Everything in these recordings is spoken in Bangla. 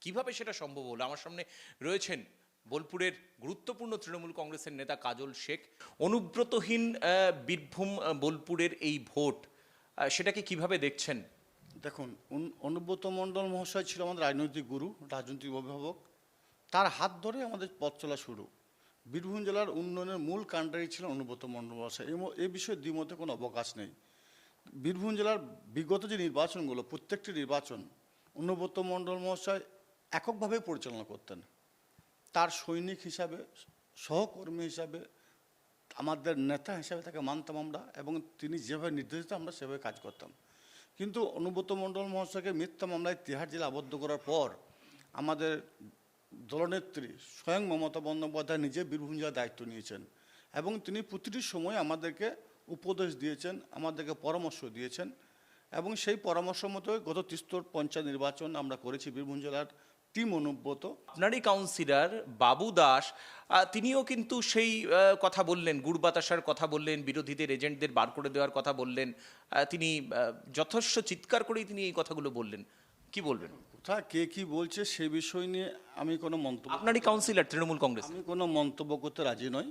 কিভাবে সেটা সম্ভব হলো? আমার সামনে রয়েছেন বোলপুরের গুরুত্বপূর্ণ তৃণমূল কংগ্রেসের নেতা কাজল শেখ। অনুব্রতহীন বীরভূম বোলপুরের এই ভোট, সেটাকে কিভাবে দেখছেন? দেখুন, অনুব্রত মণ্ডল মহাশয় ছিল আমাদের রাজনৈতিক গুরু, রাজনৈতিক অভিভাবক। তার হাত ধরে আমাদের পথ চলা শুরু। বীরভূম জেলার উন্নয়নের মূল কাণ্ডারি ছিলেন অনুব্রত মণ্ডল মহাশয়। এ বিষয়ে দ্বিমতে কোনো অবকাশ নেই। বীরভূম জেলার বিগত যে নির্বাচনগুলো, প্রত্যেকটি নির্বাচন অনুব্রত মণ্ডল মহাশয় এককভাবে পরিচালনা করতেন। তার সৈনিক হিসাবে, সহকর্মী হিসাবে, আমাদের নেতা হিসাবে তাকে মানতাম আমরা, এবং তিনি যেভাবে নির্দেশ দিতেন আমরা সেভাবে কাজ করতাম। কিন্তু অনুব্রত মণ্ডল মহাশয়কে মিথ্যা মামলায় তিহার জেলে আবদ্ধ করার পর আমাদের দলনেত্রী স্বয়ং মমতা বন্দ্যোপাধ্যায় নিজে বীরভূম জেলার দায়িত্ব নিয়েছেন, এবং তিনি প্রতিটি সময় আমাদেরকে উপদেশ দিয়েছেন, আমাদেরকে পরামর্শ দিয়েছেন, এবং সেই পরামর্শ মতো গত ৩০ পঞ্চায়েত নির্বাচন আমরা করেছি বীরভূম জেলার টিম অনুব্রত। আপনারই কাউন্সিলর বাবু দাস, তিনিও কিন্তু সেই কথা বললেন, গুড় বাতাসার কথা বললেন, বিরোধীদের এজেন্টদের বার করে দেওয়ার কথা বললেন। তিনি যথেষ্ট চিৎকার করেই তিনি এই কথাগুলো বললেন। কি বলবেন? কোথায় কে কি বলছে সে বিষয় নিয়ে আমি কোনো মন্তব্য আপনারই কাউন্সিলর তৃণমূল কংগ্রেস। আমি কোনো মন্তব্য করতে রাজি নই।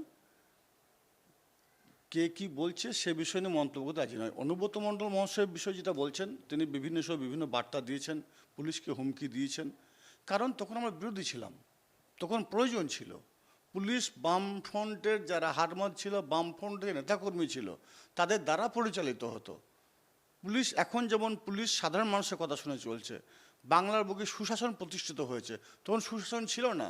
কে কি বলছে সে বিষয় নিয়ে মন্তব্য করতে রাজি নয়। অনুব্রত মণ্ডল মহাশয়ের বিষয় যেটা বলছেন, তিনি বিভিন্ন সময় বিভিন্ন বার্তা দিয়েছেন, পুলিশকে হুমকি দিয়েছেন। কারণ তখন আমরা বিরোধী ছিলাম, তখন প্রয়োজন ছিল। পুলিশ বামফ্রন্টের যারা হারমাদ ছিল, বামফ্রন্টের নেতাকর্মী ছিল, তাদের দ্বারা পরিচালিত হতো পুলিশ। এখন যেমন পুলিশ সাধারণ মানুষের কথা শুনে চলছে, বাংলার বুকে সুশাসন প্রতিষ্ঠিত হয়েছে, তখন সুশাসন ছিল না।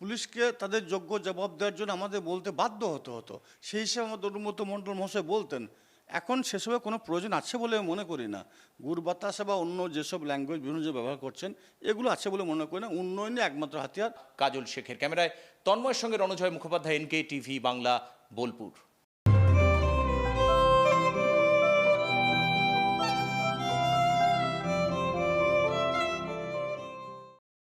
পুলিশকে তাদের যোগ্য জবাব দেওয়ার জন্য আমাদের বলতে বাধ্য হতো। সেই হিসাবে আমাদের অনুব্রত মণ্ডল মহাশয় বলতেন। এখন সেসবের কোনো প্রয়োজন আছে বলে মনে করি না। গুড় বাতাসা বা অন্য যেসব ল্যাঙ্গুয়েজ বিভিন্ন যে ব্যবহার করছেন, এগুলো আছে বলে মনে করি না। উন্নয়নে একমাত্র হাতিয়ার। কাজল শেখের ক্যামেরায় তন্ময়ের সঙ্গে রণজয় মুখোপাধ্যায়, NK টিভি বাংলা, বোলপুর।